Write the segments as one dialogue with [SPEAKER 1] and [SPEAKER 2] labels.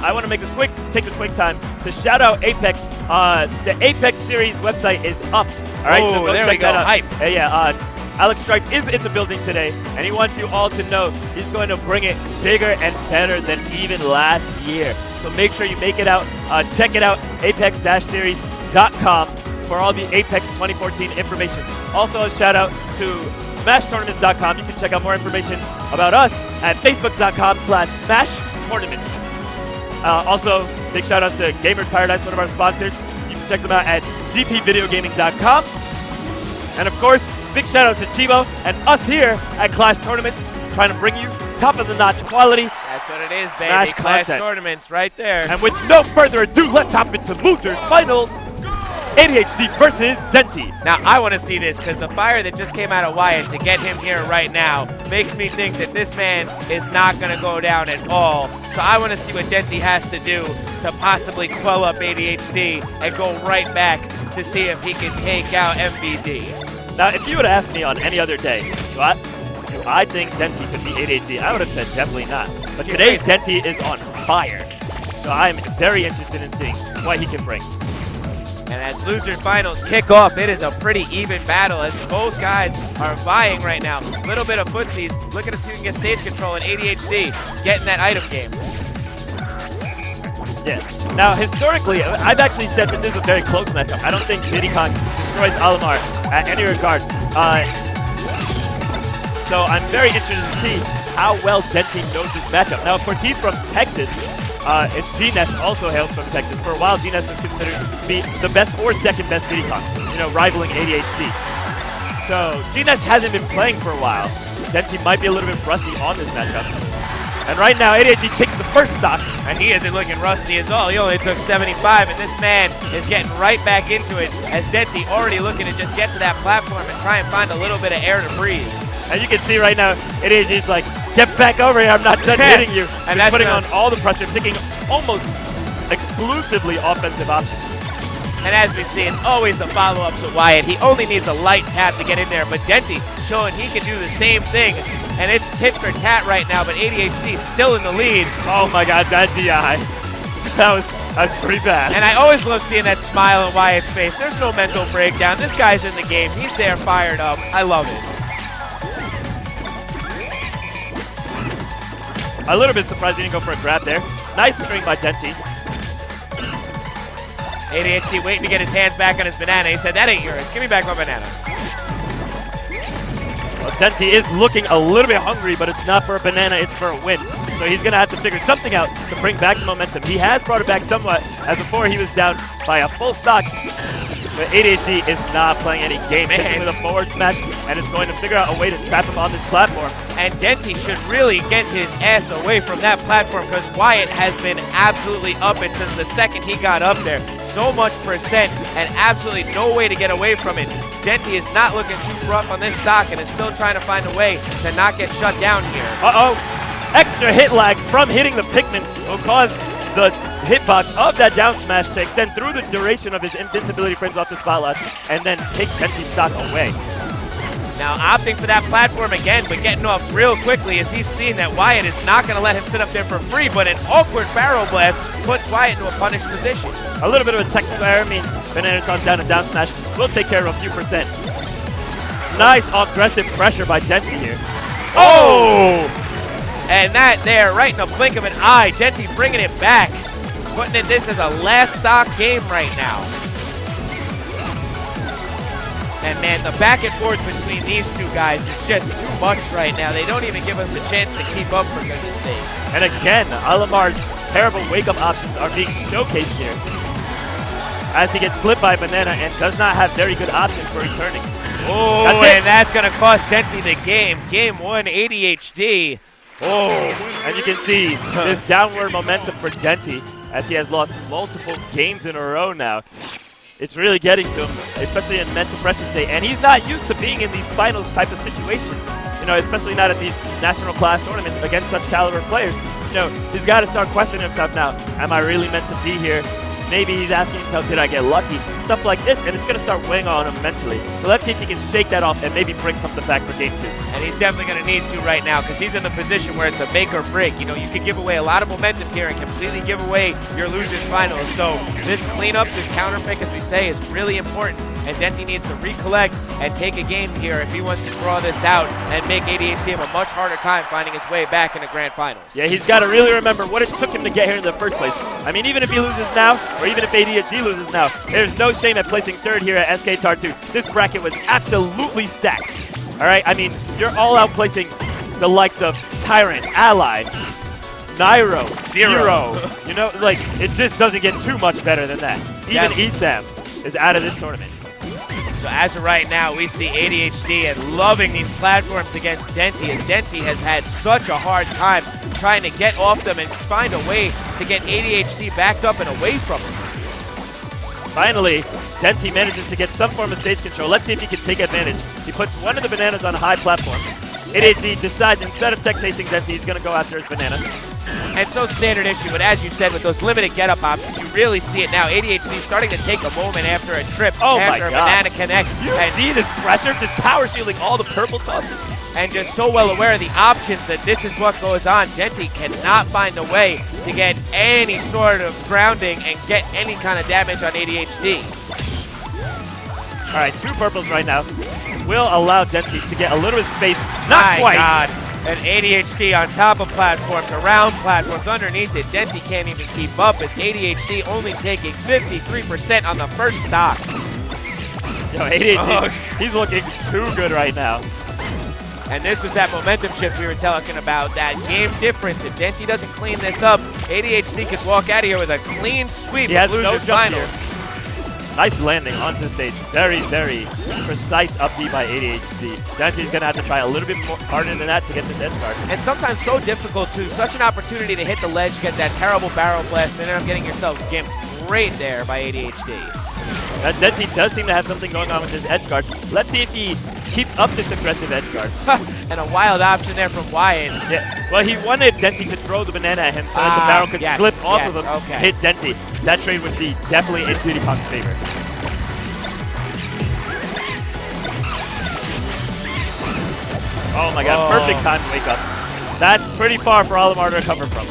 [SPEAKER 1] I want to take a quick time to shout out Apex. The Apex series website is up. All right, so go
[SPEAKER 2] there
[SPEAKER 1] check
[SPEAKER 2] we go.
[SPEAKER 1] that out.
[SPEAKER 2] Hype.
[SPEAKER 1] Alex Strike is in the building today, and he wants you all to know he's going to bring it bigger and better than even last year. So make sure you make it out. Check it out, apex-series.com for all the Apex 2014 information. Also, a shout out to smashtournaments.com. You can check out more information about us at facebook.com/smashtournament. Also, big shout outs to Gamers Paradise, one of our sponsors. You can check them out at gpvideogaming.com. And of course, big shout outs to Chivo and us here at Clash Tournaments, trying to bring you top of the notch quality.
[SPEAKER 2] That's what it is, baby.
[SPEAKER 1] Smash
[SPEAKER 2] Clash
[SPEAKER 1] content.
[SPEAKER 2] Tournaments right there.
[SPEAKER 1] And with no further ado, let's hop into Losers Finals. ADHD versus Denti.
[SPEAKER 2] Now, I want to see this because the fire that just came out of Wyatt to get him here right now makes me think that this man is not going to go down at all. So I want to see what Denti has to do to possibly quell up ADHD and go right back to see if he can take out MVD.
[SPEAKER 1] Now, if you would have asked me on any other day, do I think Denti could beat ADHD, I would have said definitely not. But today, Denti is on fire. So I'm very interested in seeing what he can bring.
[SPEAKER 2] And as loser finals kick off, it is a pretty even battle as both guys are vying right now. Little bit of footsies, looking to see who can get stage control, and ADHD getting that item game.
[SPEAKER 1] Yeah. Now, historically, I've actually said that this is a very close matchup. I don't think Diddy Kong destroys Alamar at any regard. So I'm very interested to see how well Denti knows this matchup. Now, of course, he's from Texas. And G-Ness also hails from Texas. For a while, G-Ness was considered to be the best or second best Diddy Kong, rivaling ADHD. So G-Ness hasn't been playing for a while. Denti might be a little bit rusty on this matchup. And right now, ADHD takes the first stock.
[SPEAKER 2] And he isn't looking rusty at all. He only took 75, and this man is getting right back into it as Denti already looking to just get to that platform and try and find a little bit of air to breathe.
[SPEAKER 1] As you can see right now, ADHD's like, get back over here, I'm not done hitting you. And that's putting on all the pressure, picking almost exclusively offensive options.
[SPEAKER 2] And as we see, it's always the follow-up to Wyatt. He only needs a light tap to get in there, but Denti showing he can do the same thing. And it's tit for tat right now, but ADHD still in the lead.
[SPEAKER 1] Oh my god, that DI. That's pretty bad.
[SPEAKER 2] And I always love seeing that smile on Wyatt's face. There's no mental breakdown. This guy's in the game. He's there fired up. I love it.
[SPEAKER 1] A little bit surprised he didn't go for a grab there. Nice string by Denti.
[SPEAKER 2] ADHD waiting to get his hands back on his banana. He said, that ain't yours. Give me back my banana.
[SPEAKER 1] Well, Denti is looking a little bit hungry, but it's not for a banana, it's for a win. So he's going to have to figure something out to bring back the momentum. He has brought it back somewhat, as before he was down by a full stock. But ADHD is not playing any game. Hitting with a forward smash, and it's going to figure out a way to trap him on this platform.
[SPEAKER 2] And Denti should really get his ass away from that platform because Wyatt has been absolutely up it since the second he got up there. So much percent and absolutely no way to get away from it. Denti is not looking too rough on this stock and is still trying to find a way to not get shut down here.
[SPEAKER 1] Uh-oh. Extra hit lag from hitting the Pikmin will cause the hitbox of that down smash to extend through the duration of his invincibility frames off the spotlight and then take Denti's stock away.
[SPEAKER 2] Now opting for that platform again, but getting off real quickly as he's seen that Wyatt is not going to let him sit up there for free, but an awkward barrel blast puts Wyatt into a punished position.
[SPEAKER 1] A little bit of a technical error means banana toss down and down smash will take care of a few percent. Nice aggressive pressure by Denti here. Oh!
[SPEAKER 2] And that there, right in the blink of an eye, Denti bringing it back. Putting in this as a last stock game right now. And man, the back and forth between these two guys is just too much right now. They don't even give us the chance to keep up for goodness sake.
[SPEAKER 1] And again, Alamar's terrible wake-up options are being showcased here. As he gets slipped by Banana and does not have very good options for returning.
[SPEAKER 2] Oh, and that's going to cost Denti the game. Game 1, ADHD.
[SPEAKER 1] Oh, and you can see this downward momentum for Denti as he has lost multiple games in a row now. It's really getting to him, especially in mental pressure state. And he's not used to being in these finals type of situations, especially not at these national class tournaments against such caliber players. He's got to start questioning himself now. Am I really meant to be here? maybe he's asking himself, did I get lucky? Stuff like this, and it's going to start weighing on him mentally. So let's see if he can shake that off and maybe bring something back for game 2.
[SPEAKER 2] And he's definitely going to need to right now because he's in the position where it's a make or break. You know, you could give away a lot of momentum here and completely give away your losers finals. So this cleanup, this counter pick, as we say, is really important. And Denti needs to recollect and take a game here if he wants to draw this out and make ADHD have a much harder time finding his way back in the grand finals.
[SPEAKER 1] Yeah, he's got to really remember what it took him to get here in the first place. I mean, even if he loses now, or even if ADHD loses now, there's no shame at placing third here at SKTAR 2. This bracket was absolutely stacked. All right, I mean, you're all out placing the likes of Tyrant, Ally, Nairo, Zero. You know, like, it just doesn't get too much better than that. Even ESAM is out of this tournament.
[SPEAKER 2] So as of right now, we see ADHD and loving these platforms against Denti, as Denti has had such a hard time trying to get off them and find a way to get ADHD backed up and away from him.
[SPEAKER 1] Finally, Denti manages to get some form of stage control. Let's see if he can take advantage. He puts one of the bananas on a high platform. ADHD decides instead of tech chasing Denti, he's going to go after his banana.
[SPEAKER 2] And so standard issue, but as you said, with those limited get-up options, you really see it now. ADHD starting to take a moment after a trip, after a banana connects.
[SPEAKER 1] You see this pressure, just power shielding all the purple tosses.
[SPEAKER 2] And just so well aware of the options that this is what goes on. Denti cannot find a way to get any sort of grounding and get any kind of damage on ADHD.
[SPEAKER 1] All right, 2 purples right now will allow Denti to get a little bit of space. Not quite.
[SPEAKER 2] God. And ADHD on top of platforms, around platforms, underneath it. Denti can't even keep up as ADHD only taking 53% on the first stock.
[SPEAKER 1] Yo, ADHD, he's looking too good right now.
[SPEAKER 2] And this was that momentum shift we were talking about, that game difference. If Denti doesn't clean this up, ADHD could walk out of here with a clean sweep.
[SPEAKER 1] He has no
[SPEAKER 2] losers
[SPEAKER 1] jump
[SPEAKER 2] finals.
[SPEAKER 1] here. Nice landing onto the stage. Very, very precise up B by ADHD. Denti's going to have to try a little bit more harder than that to get this edge guard.
[SPEAKER 2] And sometimes so difficult too. Such an opportunity to hit the ledge, get that terrible barrel blast, and end up getting yourself gimped right there by ADHD.
[SPEAKER 1] That Denti does seem to have something going on with his edge guard. Let's see if he keeps up this aggressive edge guard.
[SPEAKER 2] And a wild option there from Wyatt.
[SPEAKER 1] Yeah. Well, he wanted Denti to throw the banana at him so that the barrel could slip off of him, hit Denti. That trade would be definitely in Diddy Kong's favor. Oh my god, perfect time to wake up. That's pretty far for Olimar to recover from.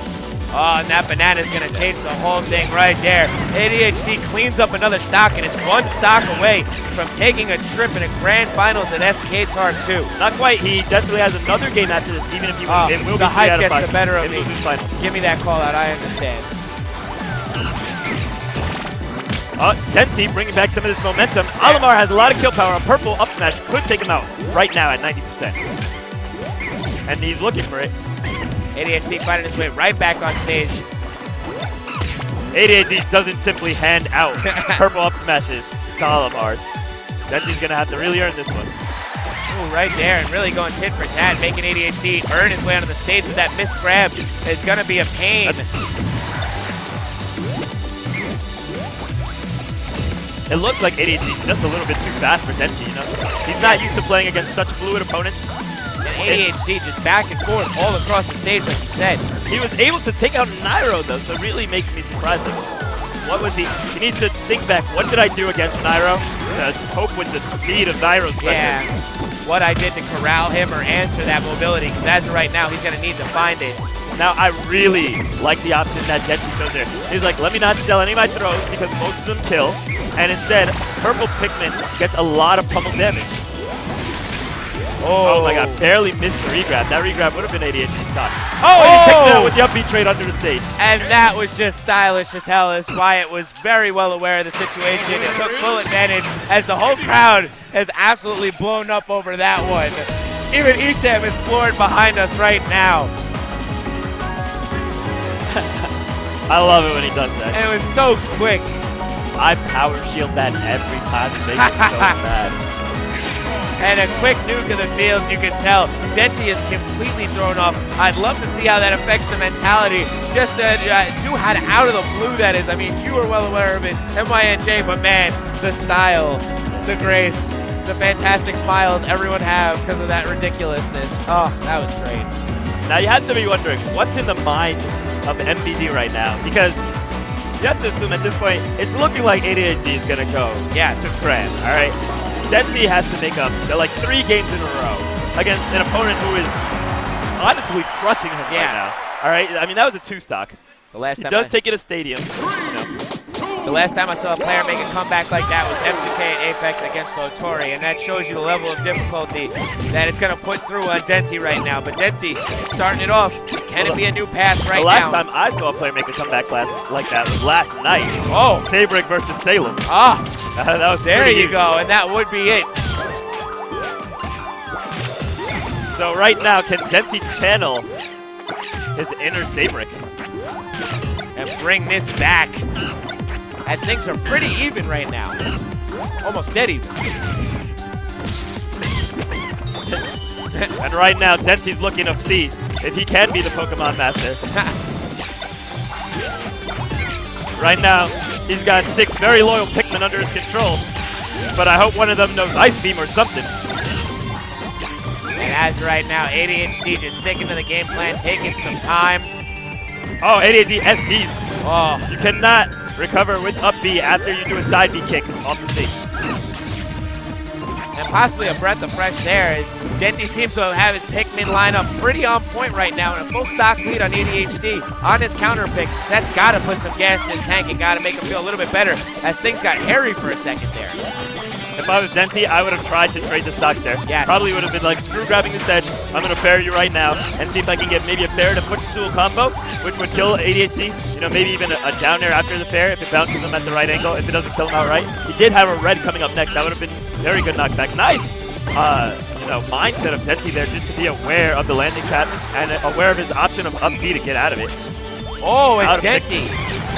[SPEAKER 2] Oh, and that banana's going to taste the whole thing right there. ADHD cleans up another stock and is 1 stock away from taking a trip in a grand finals at SKTAR 2.
[SPEAKER 1] Not quite. He definitely has another game after this, even if he wins. It will
[SPEAKER 2] the
[SPEAKER 1] be 3
[SPEAKER 2] hype
[SPEAKER 1] out of 5
[SPEAKER 2] gets the better of
[SPEAKER 1] in
[SPEAKER 2] me.
[SPEAKER 1] losers finals.
[SPEAKER 2] Give me that call out. I understand.
[SPEAKER 1] Denti bringing back some of this momentum. Olimar has a lot of kill power. A purple up smash could take him out right now at 90%. And he's looking for it.
[SPEAKER 2] ADHD finding his way right back on stage.
[SPEAKER 1] ADHD doesn't simply hand out purple up smashes to Olimar's. Denti's going to have to really earn this one.
[SPEAKER 2] Ooh, right there, and really going tit for tat, making ADHD earn his way onto the stage with that missed grab is going to be a pain.
[SPEAKER 1] It looks like ADHD is just a little bit too fast for Denti, you know? He's not used to playing against such fluid opponents.
[SPEAKER 2] And ADHD just back and forth all across the stage, like you said.
[SPEAKER 1] He was able to take out Nairo, though, so it really makes me surprised. What was he? He needs to think back. What did I do against Nairo to cope with the speed of Nairo's weapon?
[SPEAKER 2] Yeah, what I did to corral him or answer that mobility, because as of right now, he's going to need to find it.
[SPEAKER 1] Now, I really like the option that Denti chose there. He's like, let me not steal any of my throws because most of them kill. And instead, purple Pikmin gets a lot of pummel damage. Oh my god, barely missed the regrab. That regrab would have been ADHD stock. Oh, and he takes it out with the up B trade under the stage.
[SPEAKER 2] And that was just stylish as hell, as Wyatt was very well aware of the situation and took full advantage as the whole crowd has absolutely blown up over that one. Even ESAM is floored behind us right now.
[SPEAKER 1] I love it when he does that.
[SPEAKER 2] And it was so quick.
[SPEAKER 1] I power shield that every time to make it so bad.
[SPEAKER 2] And a quick nuke of the field, you can tell. Denti is completely thrown off. I'd love to see how that affects the mentality. Just to do how out of the blue that is. I mean, you were well aware of it, MYNJ, but man, the style, the grace, the fantastic smiles everyone have because of that ridiculousness. Oh, that was great.
[SPEAKER 1] Now you have to be wondering, what's in the mind of MBD right now? Because you have to assume at this point, it's looking like ADHD is going to go to Fran, all right? Denti has to make up like 3 games in a row against an opponent who is honestly crushing him right now. All right, I mean, that was a 2-stock.
[SPEAKER 2] The last
[SPEAKER 1] he
[SPEAKER 2] time
[SPEAKER 1] does take it to Stadium. You know.
[SPEAKER 2] The last time I saw a player make a comeback like that was M2K at Apex against Lotori, and that shows you the level of difficulty that it's going to put through on Denti right now. But Denti starting it off. Can it be a new path right now?
[SPEAKER 1] The last time I saw a player make a comeback like that was last night.
[SPEAKER 2] Oh.
[SPEAKER 1] Sabrick versus Salem.
[SPEAKER 2] Ah.
[SPEAKER 1] That was
[SPEAKER 2] there you
[SPEAKER 1] huge.
[SPEAKER 2] go, and that would be it.
[SPEAKER 1] So right now, can Denti channel his inner Sabrick
[SPEAKER 2] and bring this back? As things are pretty even right now. Almost dead even.
[SPEAKER 1] And right now, Denti's looking to see if he can be the Pokemon Master. Right now, he's got 6 very loyal Pikmin under his control. But I hope one of them knows Ice Beam or something.
[SPEAKER 2] And as right now, ADHD just sticking to the game plan, taking some time.
[SPEAKER 1] Oh, ADHD SDs.
[SPEAKER 2] Oh.
[SPEAKER 1] You cannot recover with up B after you do a side B kick off the stage.
[SPEAKER 2] And possibly a breath of fresh air as Denti seems to have his Pikmin lineup pretty on point right now in a full stock lead on ADHD. On his counter pick, that's got to put some gas in his tank and got to make him feel a little bit better as things got hairy for a second there.
[SPEAKER 1] If I was Denti, I would have tried to trade the stocks there.
[SPEAKER 2] Yes.
[SPEAKER 1] Probably would have been like, screw grabbing this edge. I'm going to fair you right now and see if I can get maybe a fair to footstool combo, which would kill ADHD. You know, maybe even a down air after the fair if it bounces him at the right angle, if it doesn't kill him outright. He did have a red coming up next. That would have been very good knockback. Nice, you know, mindset of Denti there just to be aware of the landing trap and aware of his option of up B to get out of it.
[SPEAKER 2] Oh, and Denti.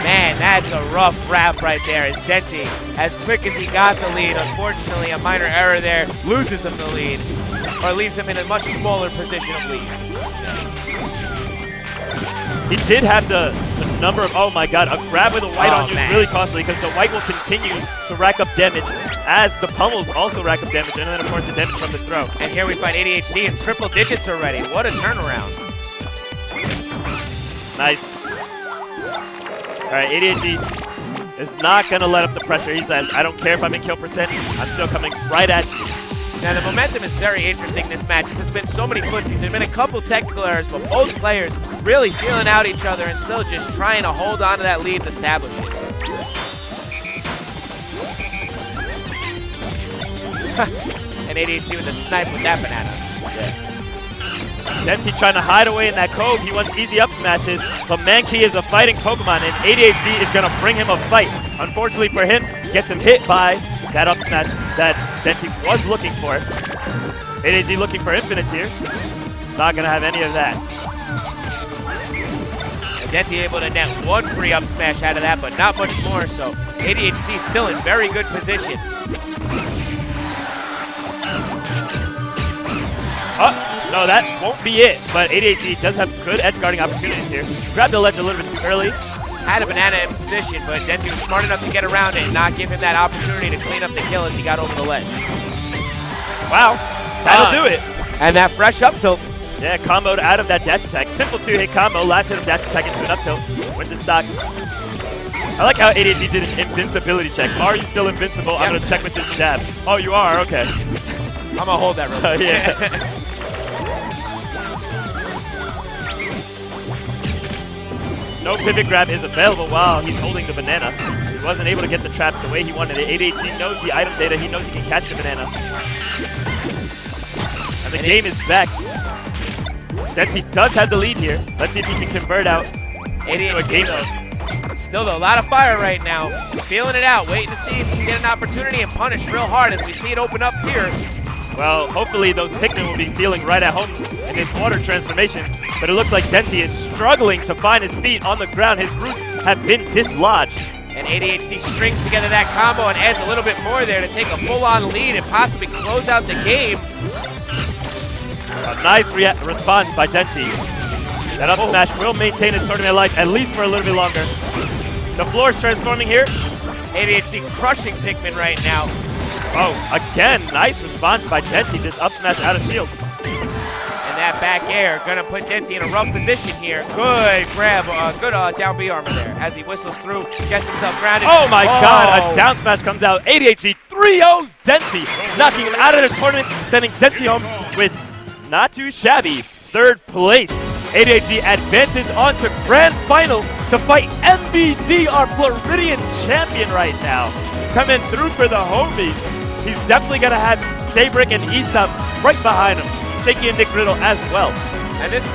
[SPEAKER 2] Man, that's a rough wrap right there as Denti, as quick as he got the lead, unfortunately a minor error there, loses him the lead, or leaves him in a much smaller position of lead.
[SPEAKER 1] He did have the number of, oh my god, a grab with a white on you is really costly because the white will continue to rack up damage as the pummels also rack up damage, and then of course the damage from the throw.
[SPEAKER 2] And here we find ADHD in triple digits already. What a turnaround.
[SPEAKER 1] Nice. All right, ADHD is not going to let up the pressure. He says, I don't care if I'm in kill percent, I'm still coming right at you.
[SPEAKER 2] Now, the momentum is very interesting this match. There's been so many footsies. There's been a couple technical errors, but both players really feeling out each other and still just trying to hold on to that lead and establish it. And ADHD with a snipe with that banana.
[SPEAKER 1] Yeah. Denti trying to hide away in that cove. He wants easy up smashes, but Mankey is a fighting Pokemon, and ADHD is going to bring him a fight. Unfortunately for him, gets him hit by that up smash that Denti was looking for. ADHD looking for infinites here. Not going to have any of that.
[SPEAKER 2] And Denti able to net 1 free up smash out of that, but not much more, so ADHD still in very good position.
[SPEAKER 1] No, that won't be it, but ADHD does have good edge guarding opportunities here. Grabbed the ledge a little bit too early.
[SPEAKER 2] Had a banana in position, but Denti was smart enough to get around it and not give him that opportunity to clean up the kill as he got over the ledge.
[SPEAKER 1] Wow, that'll do it.
[SPEAKER 2] And that fresh up tilt.
[SPEAKER 1] Yeah, comboed out of that dash attack. Simple 2-hit combo, last hit of dash attack into an up tilt. Wins the stock. I like how ADHD did an invincibility check. Are you still invincible? Yep. I'm going to check with this jab. Oh, you are? Okay.
[SPEAKER 2] I'm going to hold that real quick.
[SPEAKER 1] Yeah. No pivot grab is available while he's holding the banana. He wasn't able to get the trap the way he wanted it. ADHD knows the item data. He knows he can catch the banana. And the game is back. Denti does have the lead here. Let's see if he can convert out into a game mode.
[SPEAKER 2] Still a lot of fire right now. Feeling it out, waiting to see if he can get an opportunity and punish real hard as we see it open up here.
[SPEAKER 1] Well, hopefully those Pikmin will be feeling right at home in this water transformation. But it looks like Denti is struggling to find his feet on the ground. His roots have been dislodged.
[SPEAKER 2] And ADHD strings together that combo and adds a little bit more there to take a full-on lead and possibly close out the game.
[SPEAKER 1] A nice response by Denti. That up smash will maintain his tournament life at least for a little bit longer. The floor is transforming here.
[SPEAKER 2] ADHD crushing Pikmin right now.
[SPEAKER 1] Oh, again, nice response by Denti. Just up smash out of shield.
[SPEAKER 2] And that back air. Gonna put Denti in a rough position here. Good grab, good down B armor there as he whistles through, gets himself grounded.
[SPEAKER 1] Oh my god, a down smash comes out. ADHD 3-0s Denti, knocking him out of the tournament, sending Denti home with not too shabby third place. ADHD advances on to grand finals to fight MVD, our Floridian champion right now. Coming through for the homies. He's definitely going to have Sabrick and Isam right behind him. Shaky and Nick Riddle as well.
[SPEAKER 2] And this is the